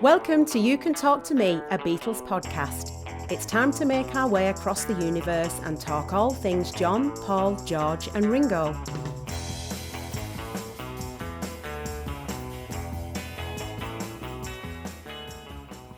Welcome to You Can Talk to Me, a Beatles podcast. It's time to make our way across the universe and talk all things John, Paul, George and Ringo.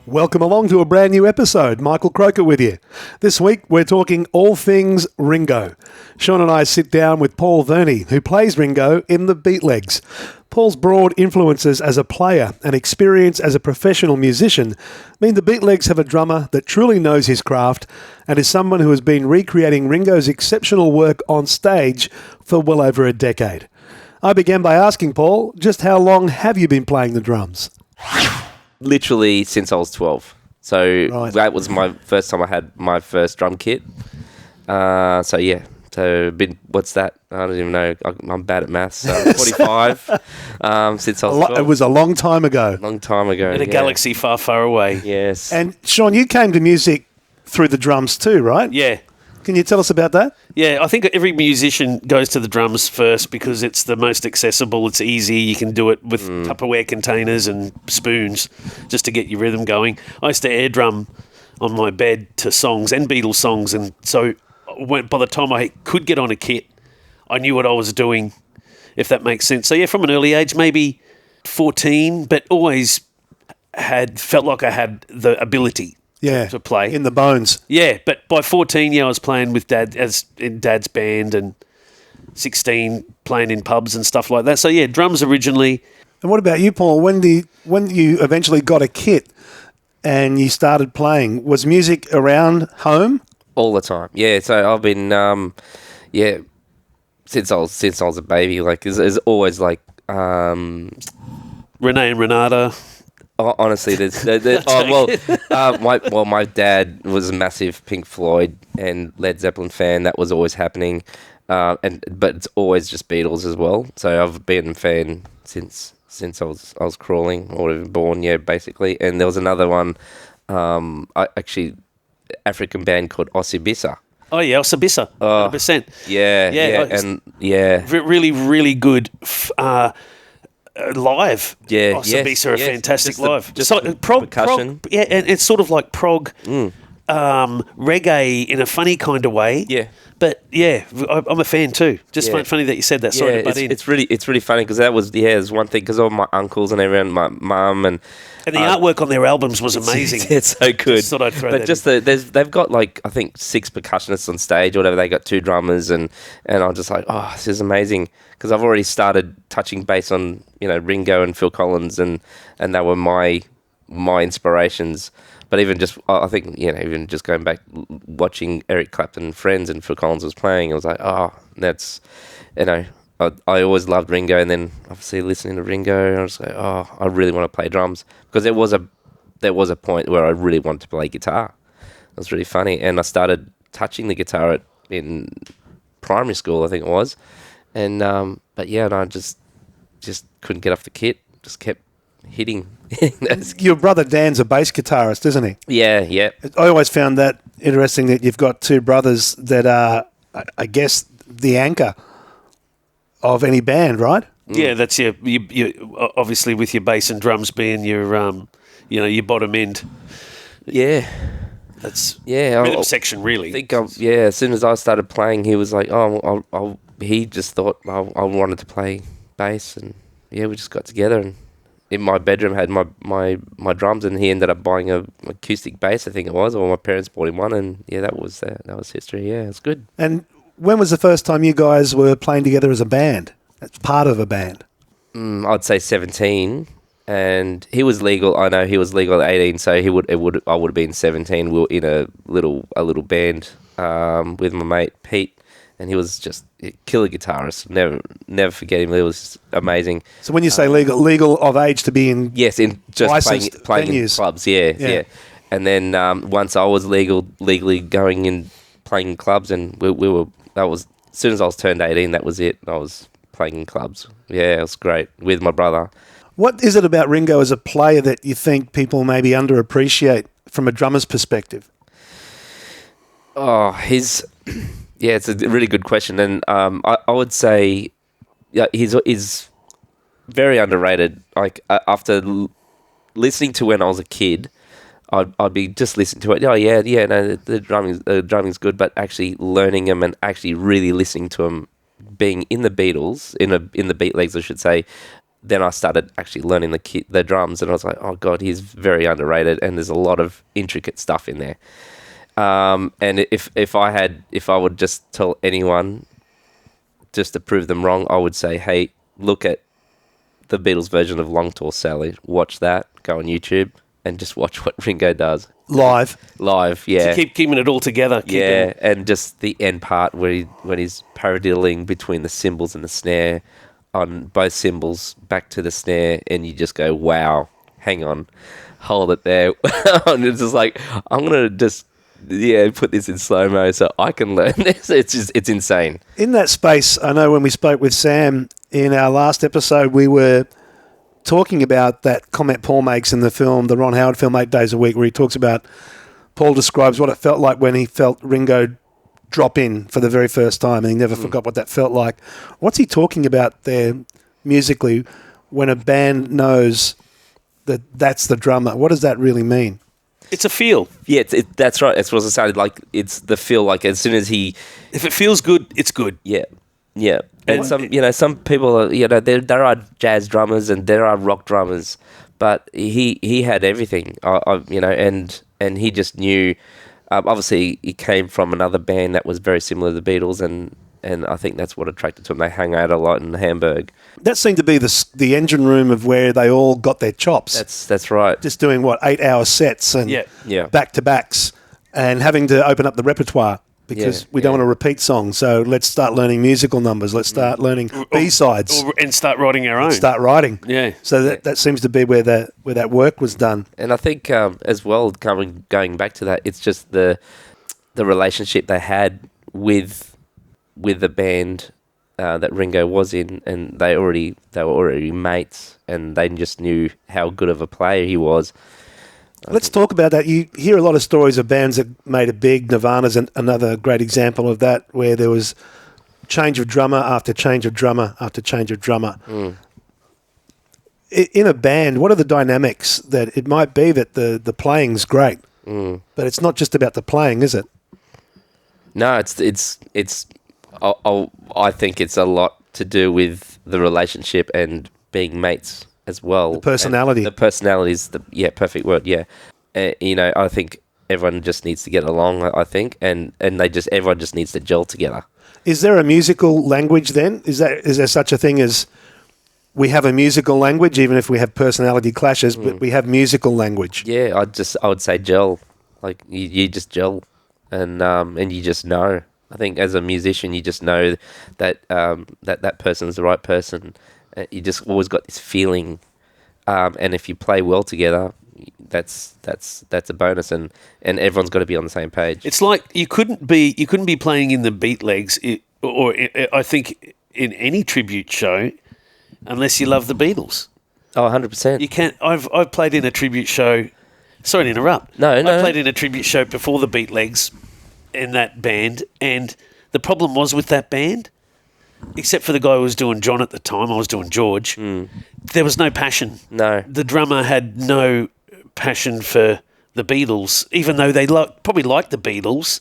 Welcome along to a brand new episode. Michael Croker with you. This week we're talking all things Ringo. Sean and I sit down with Paul Verni, who plays Ringo in The Beatlegs. Paul's broad influences as a player and experience as a professional musician mean The Beatlegs have a drummer that truly knows his craft and is someone who has been recreating Ringo's exceptional work on stage for well over a decade. I began by asking Paul, just how long have you been playing the drums? Literally since I was 12. So Right. That was my first time I had my first drum kit. What's that? I don't even know. I'm bad at maths. So 45 since I was 12. It was a long time ago. Long time ago. In a galaxy far, far away. Yes. And Sean, you came to music through the drums too, right? Yeah. Can you tell us about that? Yeah, I think every musician goes to the drums first because it's the most accessible, it's easy, you can do it with Tupperware containers and spoons just to get your rhythm going. I used to air drum on my bed to songs and Beatles songs, and so by the time I could get on a kit, I knew what I was doing, if that makes sense. So yeah, from an early age, maybe 14, but always felt like I had the ability to play. In the bones. Yeah, but by 14, I was playing with Dad in Dad's band, and 16 playing in pubs and stuff like that. So yeah, drums originally. And what about you, Paul? When you eventually got a kit and you started playing, was music around home? All the time. Yeah, so I've been since I was a baby, like it's always like Renee and Renata. honestly, my dad was a massive Pink Floyd and Led Zeppelin fan. That was always happening, but it's always just Beatles as well. So I've been a fan since I was crawling or even born. Yeah, basically. And there was another one, African band called Osibisa. Oh yeah, Osibisa, 100%. Yeah, Really, really good live. Yeah, Osibisa are fantastic live. Just prog, percussion. and it's sort of like prog reggae in a funny kind of way. Yeah. But yeah, I'm a fan too. Just funny that you said that. Sorry to butt in. It's really funny because that was there's one thing because all my uncles and everyone, my mum and the artwork on their albums was amazing. It's so good. Just thought I'd throw but that just they've got like I think 6 percussionists on stage or whatever. They got 2 drummers and I'm just like, oh, this is amazing because I've already started touching bass on Ringo and Phil Collins and they were my inspirations. But even just, I think, even just going back, watching Eric Clapton and Friends and Phil Collins was playing, I was like, oh, that's, I always loved Ringo. And then obviously listening to Ringo, I was like, oh, I really want to play drums. Because there was a point where I really wanted to play guitar. It was really funny. And I started touching the guitar in primary school, I think it was. And, but yeah, and I just couldn't get off the kit, just kept hitting. Your brother Dan's a bass guitarist, isn't he? Yeah. I always found that interesting that you've got 2 brothers that are, I guess, the anchor of any band, right? Yeah, that's you obviously with your bass and drums being your your bottom end. Yeah. That's rhythm section really. I think as soon as I started playing, he was like, oh, he just thought I wanted to play bass, and yeah, we just got together and. In my bedroom had my drums, and he ended up buying an acoustic bass, I think it was, or my parents bought him one, and yeah, that was history. Yeah, it's good. And when was the first time you guys were playing together as a band? As part of a band? I'd say 17, and he was legal. I know he was legal at 18, so I would have been 17. We were in a little band with my mate Pete. And he was just a killer guitarist. Never forget him. It was amazing. So when you say legal of age to be in in just playing in clubs, yeah. And then once I was legally going in playing in clubs, and we were that was as soon as I was turned 18, that was it. I was playing in clubs. Yeah, it was great with my brother. What is it about Ringo as a player that you think people maybe underappreciate from a drummer's perspective? Oh, yeah, it's a really good question, and I would say he's very underrated. Like after listening to when I was a kid, I'd be just listening to it. Oh yeah, no, the drumming's good, but actually learning them and actually really listening to them, being in the Beatles, in the Beatlegs, I should say. Then I started actually learning the drums, and I was like, oh god, he's very underrated, and there's a lot of intricate stuff in there. And if I would just tell anyone, just to prove them wrong, I would say, hey, look at the Beatles version of Long Tall Sally. Watch that. Go on YouTube and just watch what Ringo does. Live, yeah. To keep keeping it all together. And just the end part when he's paradiddling between the cymbals and the snare, on both cymbals back to the snare, and you just go, wow, hang on, hold it there. And it's just like, I'm going to just, put this in slow-mo so I can learn this. It's insane. In that space, I know when we spoke with Sam in our last episode, we were talking about that comment Paul makes in the film, the Ron Howard film, 8 Days a Week, where he talks about, Paul describes what it felt like when he felt Ringo drop in for the very first time, and he never forgot what that felt like. What's he talking about there musically when a band knows that that's the drummer? What does that really mean? It's a feel. Yeah, that's right. That's what it sounded like. It's the feel, like as soon as he... If it feels good, it's good. Yeah. And some people are, there are jazz drummers and there are rock drummers, but he had everything, and he just knew. Obviously, he came from another band that was very similar to the Beatles, and I think that's what attracted to him. They hung out a lot in Hamburg. That seemed to be the engine room of where they all got their chops. That's right. Just doing 8-hour sets and back to backs, and having to open up the repertoire. Because we don't want to repeat songs, so let's start learning musical numbers. Let's start learning B-sides. And start writing our own. Start writing. Yeah. So that seems to be where that work was done. And I think as well, going back to that, it's just the relationship they had with the band that Ringo was in, and they were already mates, and they just knew how good of a player he was. Let's talk about that. You hear a lot of stories of bands that made it big. Nirvana's another great example of that, where there was change of drummer after change of drummer after change of drummer. In a band, what are the dynamics that it might be that the playing's great, but it's not just about the playing, is it? No, it's. I think it's a lot to do with the relationship and being mates as well. The personality. And the personality is perfect word. Yeah, I think everyone just needs to get along. I think, and everyone just needs to gel together. Is there a musical language then? Is there such a thing as we have a musical language, even if we have personality clashes, but we have musical language? Yeah, I would say gel. Like you just gel, and you just know. I think as a musician, you just know that that person's the right person. You just always got this feeling, and if you play well together, that's a bonus, and everyone's got to be on the same page. It's like you couldn't be playing in the Beatlegs, I think in any tribute show, unless you love the Beatles. Oh, 100%. You can't. I've played in a tribute show. Sorry to interrupt. No. I played in a tribute show before the Beatlegs and that band, and the problem was with that band, except for the guy who was doing John at the time, I was doing George, there was no passion. No. The drummer had no passion for the Beatles, even though they probably liked the Beatles,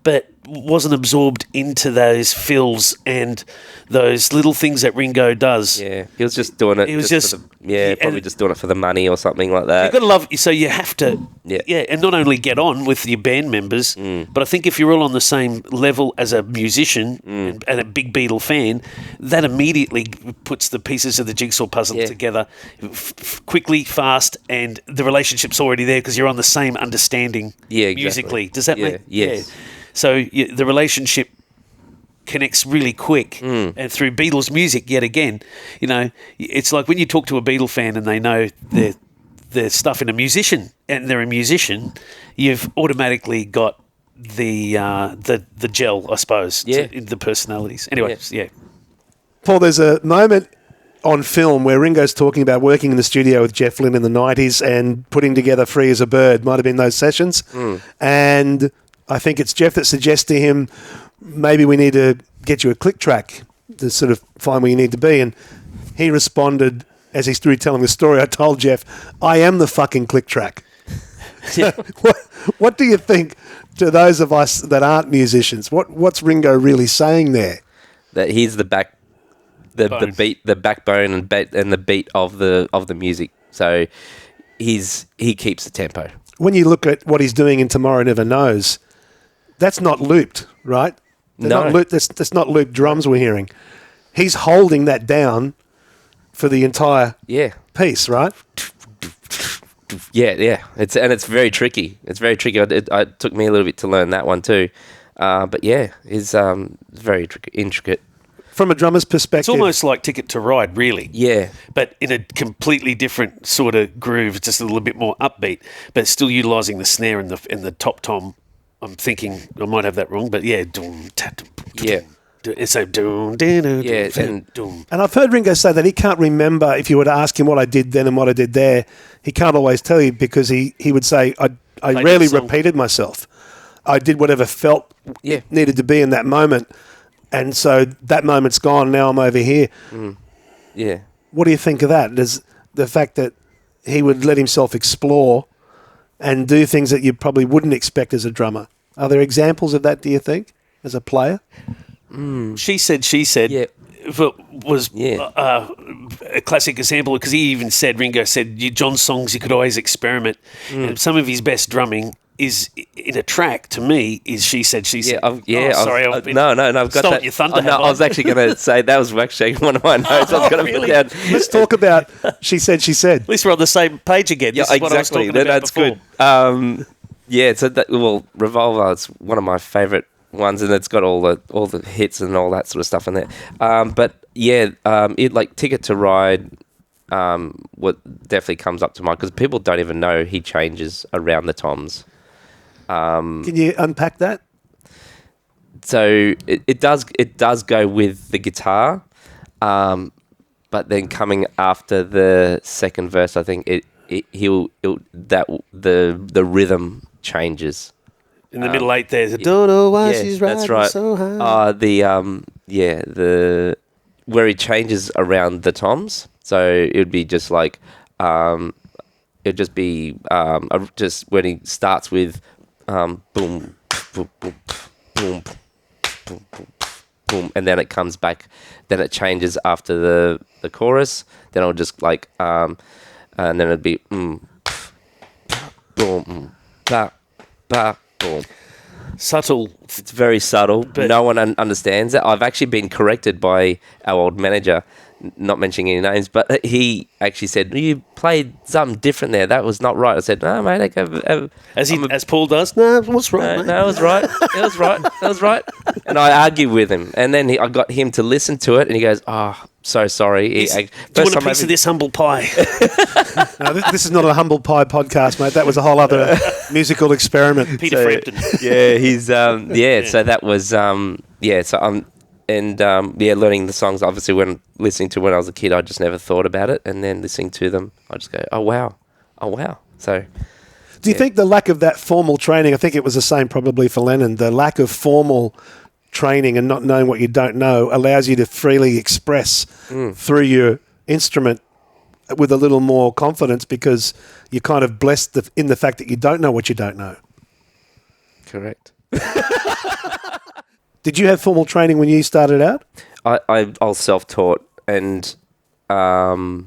but wasn't absorbed into those fills and those little things that Ringo does. Yeah, he was just doing it. He was probably just doing it for the money or something like that. You've got to love. So you have to, and not only get on with your band members, but I think if you're all on the same level as a musician and a big Beatle fan, that immediately puts the pieces of the jigsaw puzzle together quickly, fast, and the relationship's already there because you're on the same understanding musically. Does that make? Yes. Yeah. So the relationship connects really quick, and through Beatles music, yet again, it's like when you talk to a Beatle fan and they know their stuff in a musician, and they're a musician, you've automatically got the gel, I suppose, in the personalities. Anyway, Paul, there's a moment on film where Ringo's talking about working in the studio with Jeff Lynne in the 90s and putting together Free as a Bird. Might have been those sessions. And I think it's Jeff that suggests to him, maybe we need to get you a click track to sort of find where you need to be. And he responded, as he's retelling the story, I told Jeff, I am the fucking click track. What do you think to those of us that aren't musicians? What's Ringo really saying there? That he's the backbone and the beat of the music. So he keeps the tempo. When you look at what he's doing in Tomorrow Never Knows, that's not looped, right? That's not looped drums we're hearing. He's holding that down for the entire piece, right? Yeah. It's very tricky. It's very tricky. It took me a little bit to learn that one too. But yeah, it's very intricate. From a drummer's perspective, It's almost like Ticket to Ride, really. Yeah. But in a completely different sort of groove, just a little bit more upbeat, but still utilising the snare and the top tom. I'm thinking I might have that wrong, but yeah. It's a And I've heard Ringo say that he can't remember, if you were to ask him what I did then and what I did there, he can't always tell you because he would say, I rarely repeated myself. I did whatever felt needed to be in that moment. And so that moment's gone, now I'm over here. Yeah. What do you think of that? Does the fact that he would let himself explore and do things that you probably wouldn't expect as a drummer? Are there examples of that, do you think, as a player? She Said was a classic example because Ringo said, John's songs you could always experiment. And some of his best drumming is in a track, to me, is She Said. No, I've got stole that. your thunder. I was actually going to say that was actually one of my notes. I was going to put down. Let's talk about She Said. At least we're on the same page again. Yeah, this is what I was exactly. talking about That's before. good. So Revolver, it's one of my favourite ones, and it's got all the hits and all that sort of stuff in there. It like Ticket to Ride. What definitely comes up to mind because people don't even know he changes around the toms. Can you unpack that? So it does go with the guitar, but then coming after the second verse, I think the rhythm changes. In the middle eight, there's don't know why she's riding that's right. so high. Where he changes around the toms. So it would be just like it'd just be just when he starts with boom, boom, boom, boom, boom, boom, boom, and then it comes back. Then it changes after the chorus. Then I'll just like and then it'd be boom, ba, ba, boom. Subtle. It's very subtle. But no one understands it. I've actually been corrected by our old manager, not mentioning any names, but he actually said, you played something different there. That was not right. I said, no, mate. As Paul does? No, what's right, mate? No, it was right. It was right. That was right. And I argued with him. And then I got him to listen to it, and he goes, oh, so sorry. Do you want a piece of this humble pie? No, this is not a humble pie podcast, mate. That was a whole other musical experiment. Peter Frampton. Yeah, he's So that was learning the songs. Obviously, when listening to when I was a kid, I just never thought about it, and then listening to them, I just go, oh wow. So, do you think the lack of that formal training? I think it was the same probably for Lennon. The lack of formal training and not knowing what you don't know allows you to freely express through your instrument with a little more confidence because you're kind of blessed in the fact that you don't know what you don't know. Correct. Did you have formal training when you started out? I was self-taught, and I was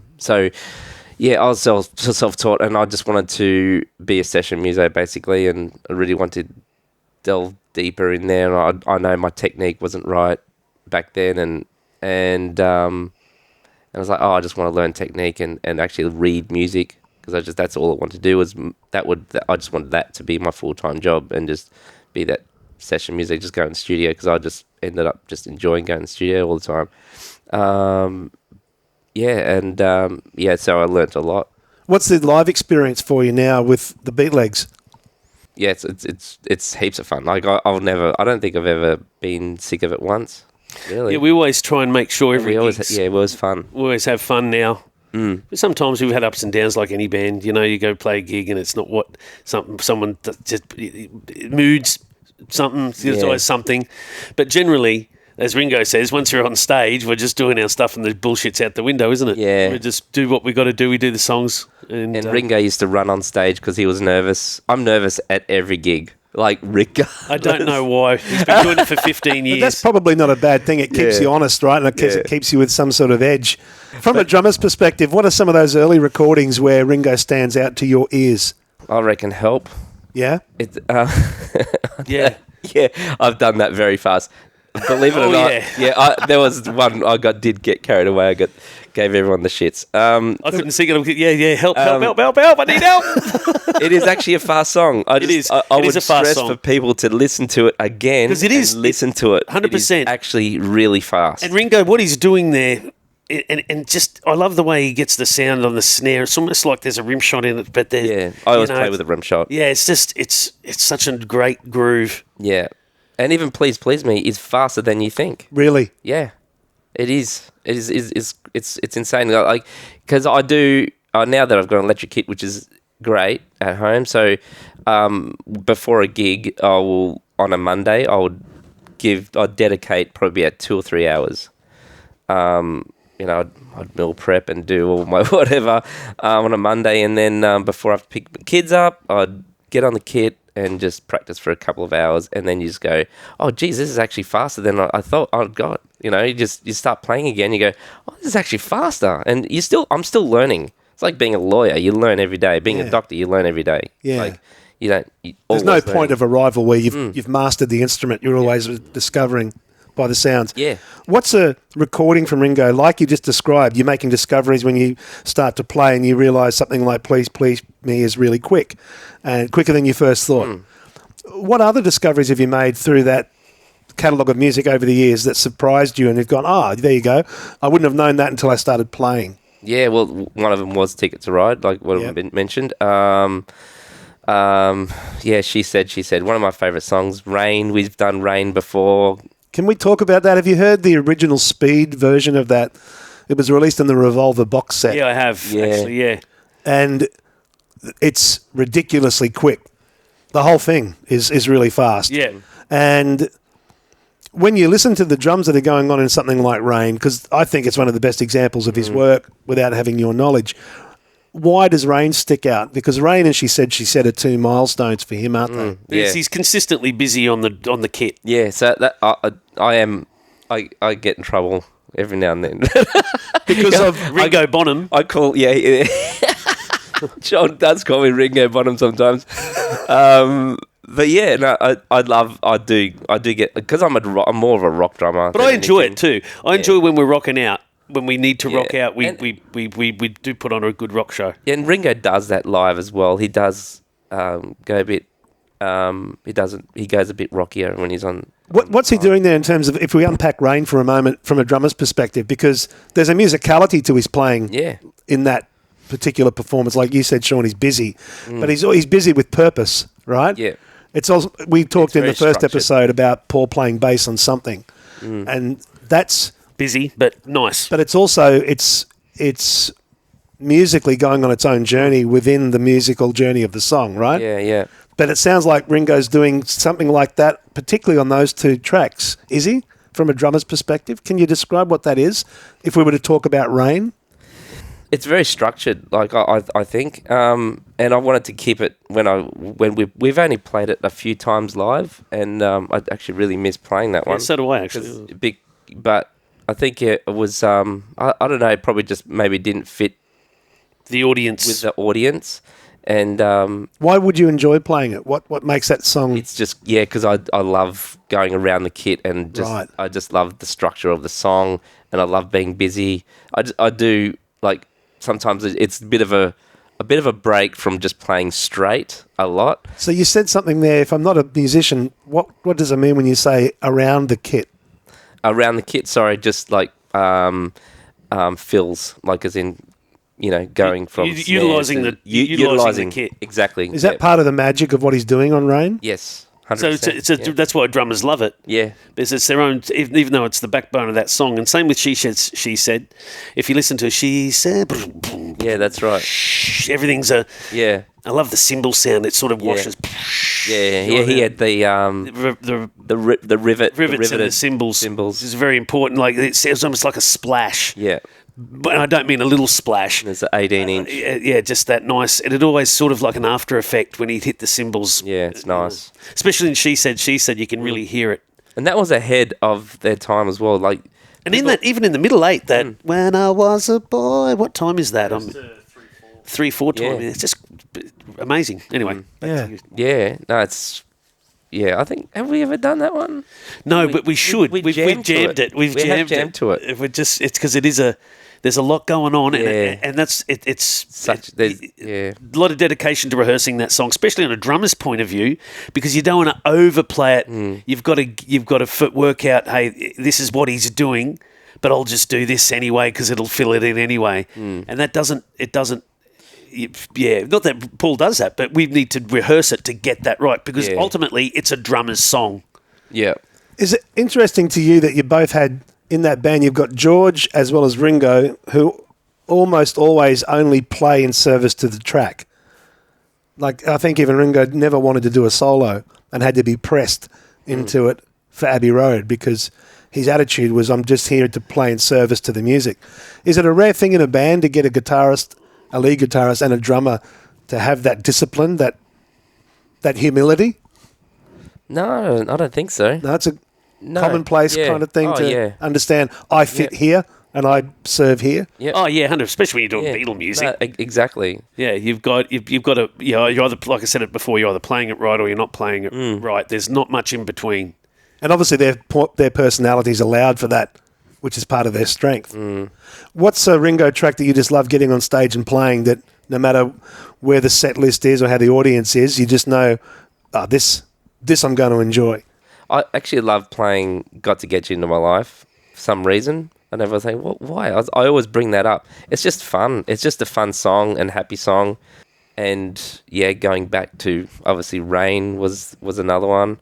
self-taught, and I just wanted to be a session muso basically, and I really wanted to delve deeper in there. And I know my technique wasn't right back then, and I was like, I just want to learn technique and actually read music because that's all I wanted to do was I just wanted that to be my full-time job and just be that session music, just go in the studio because I just ended up just enjoying going to the studio all the time. So I learnt a lot. What's the live experience for you now with the Beatlegs? Yeah, it's heaps of fun. Like I don't think I've ever been sick of it once. Really? Yeah, we always try and make sure it was fun. We always have fun now. But sometimes we've had ups and downs like any band. You know, you go play a gig and it's not what someone just moods. Something. There's always something. But generally, as Ringo says, once you're on stage, we're just doing our stuff and the bullshit's out the window, isn't it? Yeah. We just do what we got to do. We do the songs. And Ringo used to run on stage because he was nervous. I'm nervous at every gig. Like Rick. I don't know why. He's been doing it for 15 years. But that's probably not a bad thing. It keeps you honest, right? And it keeps you with some sort of edge. From a drummer's perspective, what are some of those early recordings where Ringo stands out to your ears? I reckon Help. Yeah? Yeah. Yeah, I've done that very fast. Believe it or not, there was one did get carried away. Gave everyone the shits. I couldn't sing it. Yeah, help, I need help. It is actually a fast song. I would a fast stress song. for people to listen to it again. Because it is. Listen to it. 100%. It is actually really fast. And Ringo, what he's doing there, and just, I love the way he gets the sound on the snare. It's almost like there's a rim shot in it, but I always play with a rim shot. Yeah, it's just, it's such a great groove. Yeah. And even Please Please Me is faster than you think. Really? Yeah. It is. It's insane. Like, because I do, now that I've got an electric kit, which is great at home. So before a gig, on a Monday, I'd dedicate probably about 2 or 3 hours. I'd meal prep and do all my whatever on a Monday. And then before I have to pick the kids up, I'd get on the kit and just practice for a couple of hours, and then you just go, oh geez, this is actually faster than I thought. Oh God, you start playing again. You go, oh, this is actually faster, and I'm still learning. It's like being a lawyer; you learn every day. Being a doctor, you learn every day. Yeah, There's no point of arrival where you've mastered the instrument. You're always discovering by the sounds. Yeah. What's a recording from Ringo like you just described? You're making discoveries when you start to play and you realise something like Please Please Me is really quick and quicker than you first thought. What other discoveries have you made through that catalogue of music over the years that surprised you and you've gone, there you go. I wouldn't have known that until I started playing. Yeah, well, one of them was Ticket to Ride, like what I've been mentioned. She said. One of my favourite songs, Rain. We've done Rain before. Can we talk about that? Have you heard the original Speed version of that? It was released in the Revolver box set. Yeah, I have, actually, yeah. And it's ridiculously quick. The whole thing is really fast. Yeah. And when you listen to the drums that are going on in something like Rain, because I think it's one of the best examples of his work without having your knowledge, why does Rain stick out? Because Rain, as she said, are 2 milestones for him, aren't they? Yeah. He's consistently busy on the kit. Yeah, so that I get in trouble every now and then because of Ringo Bonham. I call John does call me Ringo Bonham sometimes. But yeah, no, I do get, because I'm more of a rock drummer. But I enjoy it too. I enjoy when we're rocking out. When we need to rock out, we do put on a good rock show. Yeah, and Ringo does that live as well. He does go a bit. He goes a bit rockier when he's on. What's he doing there in terms of, if we unpack Rain for a moment from a drummer's perspective, because there's a musicality to his playing. Yeah. In that particular performance, like you said, Sean, he's busy, but he's busy with purpose, right? Yeah. It's also, we talked in the first structured episode about Paul playing bass on something, and that's busy but nice. But it's also it's musically going on its own journey within the musical journey of the song, right? Yeah, yeah. But it sounds like Ringo's doing something like that, particularly on those 2 tracks. Is he? From a drummer's perspective, can you describe what that is? If we were to talk about Rain, it's very structured. Like I think, and I wanted to keep it when we've only played it a few times live, and I actually really miss playing that one. So do I actually. But I think it was I don't know, it probably just maybe didn't fit the audience with the audience. And why would you enjoy playing it? What makes that song? It's just because I love going around the kit, and I just love the structure of the song, and I love being busy. I do, like, sometimes it's a bit of a break from just playing straight a lot. So you said something there. If I'm not a musician, what does it mean when you say around the kit? Around the kit, sorry, just like fills, like as in, going from utilising the kit. Exactly. Is that part of the magic of what he's doing on Rain? Yes. 100%, So that's why drummers love it. Yeah. Because it's their own, even though it's the backbone of that song. And same with She Said. If you listen to She Said, Yeah, that's right. Everything's Yeah. I love the cymbal sound. It sort of washes. Yeah. He had the rivet, rivets and the cymbals. It's very important. Like it's almost like a splash. Yeah. But I don't mean a little splash. There's an 18-inch. Yeah, just that nice. It had always sort of like an after effect when he'd hit the cymbals. Yeah, it's nice. Especially in She Said, you can really hear it. And that was ahead of their time as well. Like, and even in the middle eight, when I was a boy, what time is that? 3/4 time. Yeah. It's just amazing. Anyway, back to you. Yeah. No, it's. Yeah, I think, have we ever done that one? No, but we should. We've jammed it. We've jammed to it. It's because there's a lot going on, and that's it. It's a lot of dedication to rehearsing that song, especially on a drummer's point of view, because you don't want to overplay it. You've got to work out, hey, this is what he's doing, but I'll just do this anyway because it'll fill it in anyway, and that doesn't. Yeah, not that Paul does that, but we need to rehearse it to get that right, because ultimately it's a drummer's song. Yeah. Is it interesting to you that you both had in that band, you've got George as well as Ringo, who almost always only play in service to the track? Like, I think even Ringo never wanted to do a solo and had to be pressed into it for Abbey Road because his attitude was, I'm just here to play in service to the music. Is it a rare thing in a band to get a guitarist, a lead guitarist and a drummer to have that discipline, that humility? No, I don't think so. No, it's a commonplace kind of thing to understand. I fit here and I serve here. Yeah. Oh yeah, 100%. Especially when you're doing Beatle music. No, exactly. Yeah, you've got to. You're either, like I said it before, you're either playing it right or you're not playing it right. There's not much in between. And obviously their personalities allowed for that, which is part of their strength. What's a Ringo track that you just love getting on stage and playing, that no matter where the set list is or how the audience is, you just know, this I'm going to enjoy? I actually love playing Got to Get You Into My Life for some reason. I never think, why? I always bring that up. It's just fun. It's just a fun song and happy song. And yeah, going back to, obviously, Rain was another one,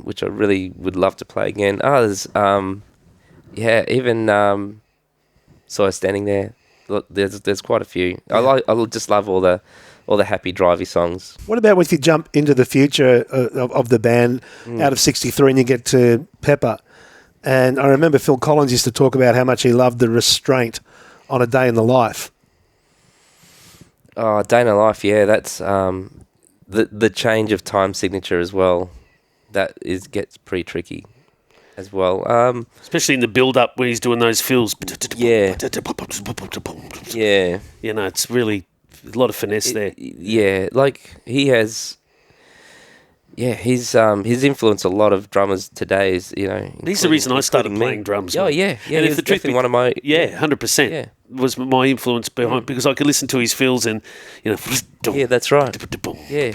which I really would love to play again. Even Saw Her Standing There. Look, there's quite a few. Yeah. I just love all the happy drivey songs. What about if you jump into the future of the band out of 63 and you get to Pepper? And I remember Phil Collins used to talk about how much he loved the restraint on A Day in the Life. Oh, Day in the Life, yeah, that's the change of time signature as well. That gets pretty tricky as well. Especially in the build-up when he's doing those fills. Yeah. Yeah. You know, it's really a lot of finesse there. Yeah, like he has... Yeah, he's influenced a lot of drummers today. Is he's the reason I started playing drums. Oh yeah. And if the truth be one of my 100% was my influence behind, because I could listen to his fills and yeah, that's right. Yeah.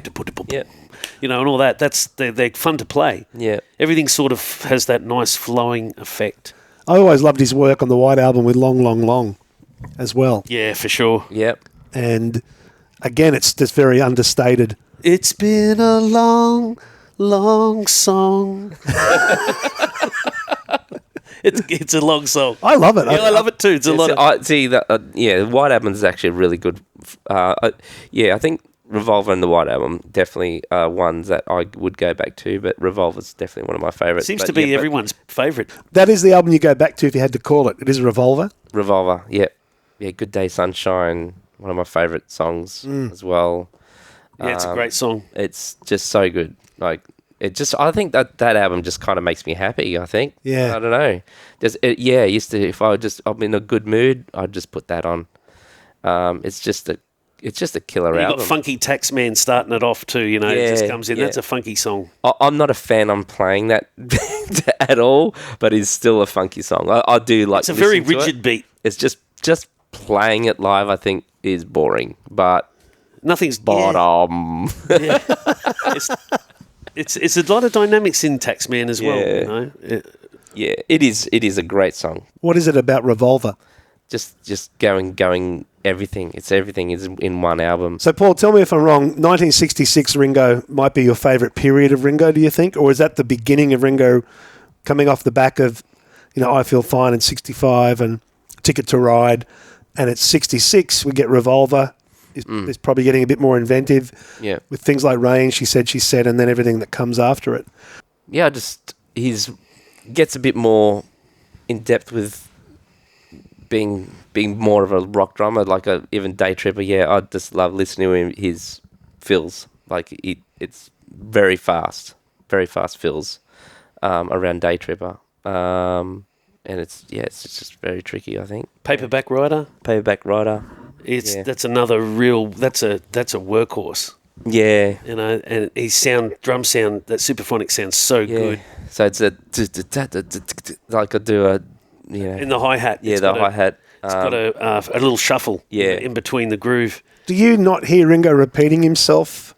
And all that. They're fun to play. Yeah, everything sort of has that nice flowing effect. I always loved his work on the White Album with Long, Long, Long as well. Yeah, for sure. Yep. And again, it's just very understated. It's been a long, long song. It's a long song. I love it. Yeah, I love it too. It's a lot. The White Album is actually really good. I think Revolver and the White Album definitely ones that I would go back to. But Revolver's definitely one of my favourites. Seems to be everyone's favourite. That is the album you go back to if you had to call it. It is Revolver. Revolver. Yeah. Good Day Sunshine. One of my favourite songs as well. Yeah, it's a great song. It's just so good. Like I think that album just kind of makes me happy. I think. Yeah. I don't know. If I'm in a good mood, I'd just put that on. It's just a killer album. You've got Funky Taxman starting it off too. It just comes in. Yeah. That's a funky song. I'm not a fan on playing that at all, but it's still a funky song. I do like. It's a very rigid beat. It's just playing it live, I think, is boring, but. Nothing's bottom. Yeah. It's a lot of dynamics in Taxman as well. Yeah, it is a great song. What is it about Revolver? Just going everything. It's everything is in one album. So Paul, tell me if I'm wrong. 1966 Ringo might be your favourite period of Ringo, do you think, or is that the beginning of Ringo coming off the back of, I Feel Fine in 65 and Ticket to Ride? and it's 66, we get Revolver. It's probably getting a bit more inventive with things like Rain, She Said, and then everything that comes after it. Yeah, he's gets a bit more in depth with being more of a rock drummer, like even Day Tripper. Yeah, I just love listening to him, his fills. Like it's very fast fills around Day Tripper. And it's just very tricky, I think. Paperback Rider. That's another real. That's a workhorse. Yeah, and his drum sound, that Superphonic sounds so good. So it's like I do a in the hi hat. Yeah, the hi hat. It's got a little shuffle. In between the groove. Do you not hear Ringo repeating himself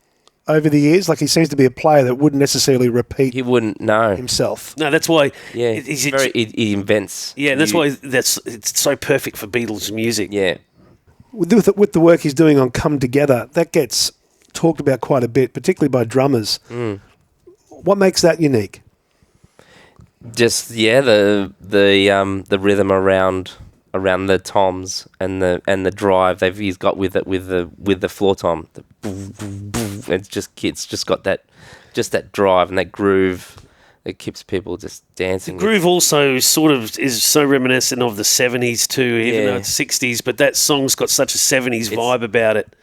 over the years? Like, he seems to be a player that wouldn't necessarily repeat. He wouldn't know himself. No, that's why. Yeah, he invents. Yeah, and that's why it's so perfect for Beatles music. Yeah. With the work he's doing on Come Together, that gets talked about quite a bit, particularly by drummers. What makes that unique? Just the rhythm around the toms and the drive he's got with the floor tom. It's just got that drive and that groove. It keeps people just dancing. The groove also sort of is so reminiscent of the 70s too, even though it's 60s, but that song's got such a 70s vibe about it.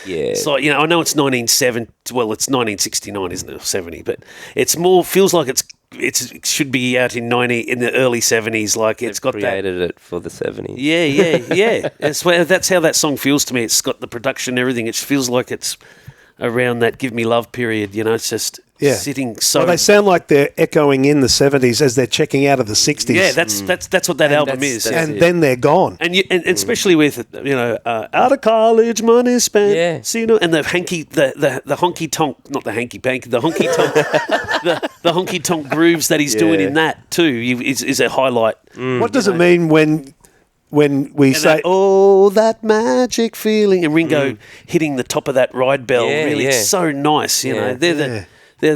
Yeah. It's like, I know it's 1969, isn't it? 70, but it's more, feels like it should be out in the early 70s. Like it's got created it for the 70s. Yeah. That's how that song feels to me. It's got the production and everything. It feels like it's around that Give Me Love period, it's just sitting so... Well, they sound like they're echoing in the 70s as they're checking out of the 60s. Yeah, that's what that album is. And then they're gone. And especially with, out of college, money spent, and the honky tonk, not the hanky panky, the honky tonk, the honky tonk grooves that he's doing in that too is a highlight. What does it mean when we say, that magic feeling, and Ringo hitting the top of that ride bell, it's so nice, they're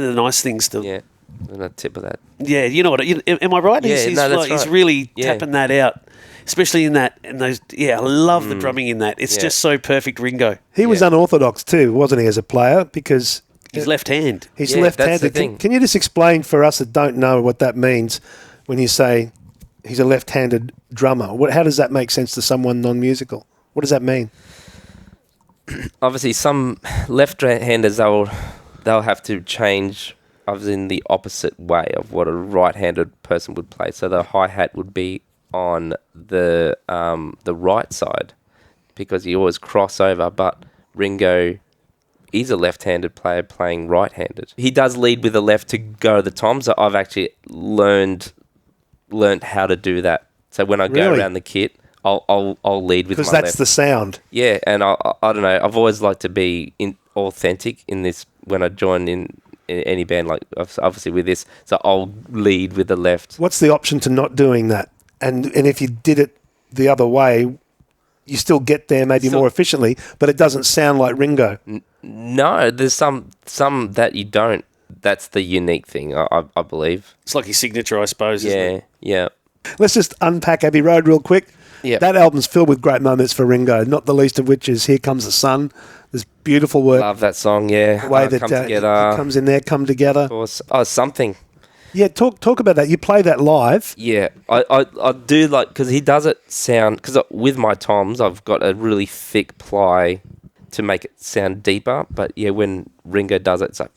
the nice things to... Yeah, and the tip of that. Yeah, you know what, am I right? Yeah, that's right. He's really tapping that out, especially in those, I love the drumming in that. It's just so perfect, Ringo. He was unorthodox too, wasn't he, as a player, because... He's left-handed. He's left-handed. Can you just explain for us that don't know what that means when you say... He's a left-handed drummer. How does that make sense to someone non-musical? What does that mean? Obviously, some left-handers they'll have to change, obviously, in the opposite way of what a right-handed person would play. So the hi-hat would be on the right side because you always cross over. But Ringo, he's a left-handed player playing right-handed. He does lead with the left to go to the tom. So I've actually learned how to do that. So when I go around the kit, I'll lead with my left. Because that's the sound. Yeah, and I don't know. I've always liked to be authentic in this when I join in any band, like obviously with this. So I'll lead with the left. What's the option to not doing that? And if you did it the other way, you still get there maybe more efficiently, but it doesn't sound like Ringo. No, there's some that you don't. That's the unique thing, I believe. It's like his signature, I suppose, isn't it? Yeah. Let's just unpack Abbey Road real quick. Yeah. That album's filled with great moments for Ringo, not the least of which is Here Comes the Sun. There's beautiful work. Love that song, yeah. The way that it comes in there, Come Together. Of course. Oh, Something. Yeah, talk about that. You play that live. Yeah, I do like, because he does it sound, because with my toms, I've got a really thick ply to make it sound deeper, but yeah, when Ringo does it, it's like...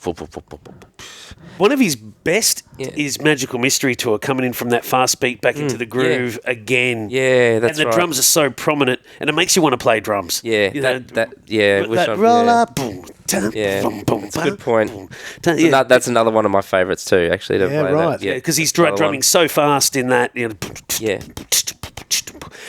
One of his best is Magical Mystery Tour, coming in from that fast beat back into the groove again. Yeah, that's right. And the drums are so prominent, and it makes you want to play drums. Yeah, that roll up, boom, boom, boom. That's a good point. That's another one of my favourites too, actually. To play right. That. Yeah, because he's drumming so fast in that.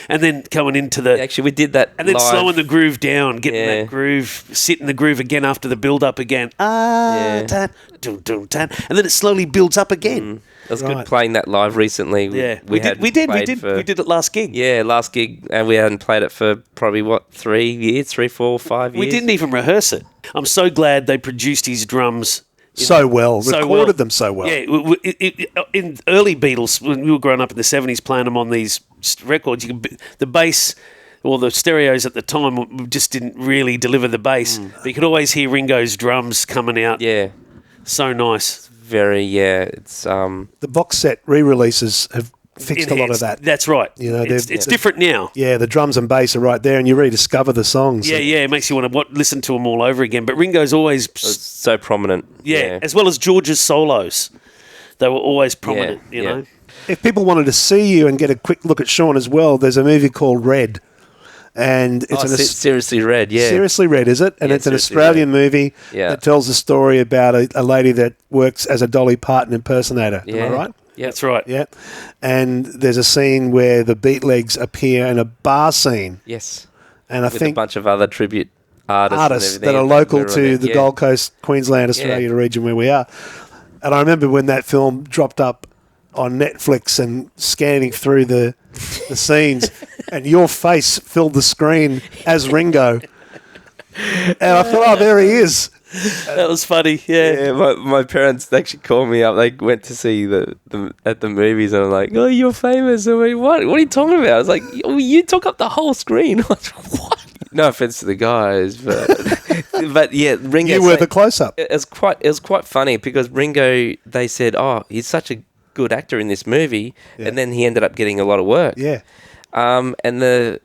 And then going into the... Actually, we did that and then live. slowing the groove down, getting that groove, sitting the groove again after the build-up again. Tan, dun, dun, tan. And then it slowly builds up again. It was good playing that live recently. Yeah, we did it last gig. Yeah, last gig, and we hadn't played it for probably, 3 years, 3, 4, 5 years? We didn't even rehearse it. I'm so glad they produced his drums... recorded them so well. Yeah, in early Beatles, when we were growing up in the 70s playing them on these records, the bass Well, the stereos at the time just didn't really deliver the bass. But you could always hear Ringo's drums coming out. Yeah. So nice. It's The box set re-releases have fixed a lot of that. That's right. You know, it's different now. Yeah, the drums and bass are right there, and you rediscover the songs. Yeah, it makes you want to listen to them all over again. But Ringo's always so prominent. Yeah, as well as George's solos, they were always prominent. You know. If people wanted to see you and get a quick look at Sean as well, there's a movie called Red. And it's Seriously Red, yeah. Seriously Red, is it? And it's an Australian movie that tells a story about a lady that works as a Dolly Parton impersonator. Yeah. Am I right? Yeah, that's right. Yeah. And there's a scene where the Beatlegs appear in a bar scene. Yes. And I With think a bunch of other tribute artists that are local to the Gold Coast, Queensland, Australia region where we are. And I remember when that film dropped up on Netflix and scanning through the scenes, and your face filled the screen as Ringo. And I thought, oh, there he is. That was funny, yeah. My parents actually called me up. They went to see at the movies, and I'm like, "Oh, you're famous." I mean, what are you talking about? I was like, "Oh, you took up the whole screen." I was like, what? No offense to the guys, but yeah, Ringo. You were the close-up. It was quite funny because Ringo. They said, "Oh, he's such a good actor in this movie," and then he ended up getting a lot of work. Yeah. And the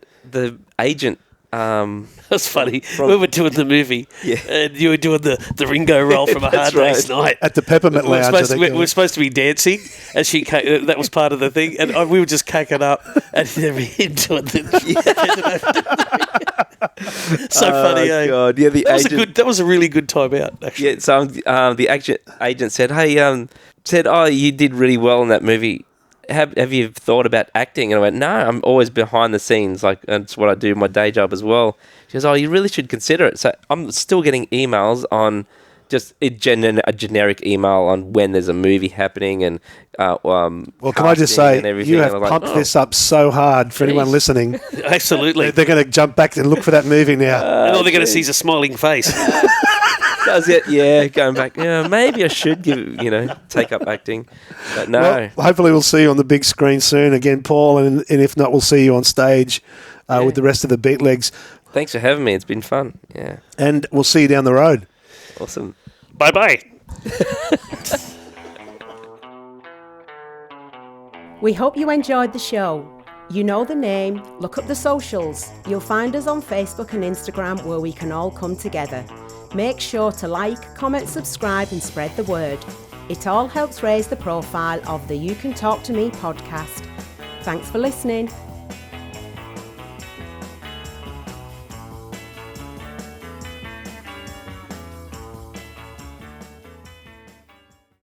agent. That's funny. We were doing the movie, and you were doing the Ringo role from A Hard Day's Night at the Peppermint Lounge. We were supposed to be dancing, and she that was part of the thing, and we were just cacking up, and then we doing the. So funny, eh? God. Yeah, that was a really good time out. Actually, yeah. So the agent said, "Hey, oh, you did really well in that movie. Have you thought about acting?" And I went, "No, I'm always behind the scenes. Like, that's what I do in my day job as well." She goes, "Oh, you really should consider it." So I'm still getting emails on just a generic email on when there's a movie happening and well, can I just say, you have pumped this up so hard for anyone listening. Absolutely. They're going to jump back and look for that movie now. And all they're going to see is a smiling face. Does it? Yeah, going back. Yeah, maybe I should take up acting, but no. Well, hopefully we'll see you on the big screen soon again, Paul, and if not, we'll see you on stage with the rest of the Beatlegs. Thanks for having me. It's been fun. Yeah, and we'll see you down the road. Awesome. Bye-bye. We hope you enjoyed the show. You know the name, look up the socials. You'll find us on Facebook and Instagram where we can all come together. Make sure to like, comment, subscribe and spread the word. It all helps raise the profile of the You Can Talk to Me podcast. Thanks for listening.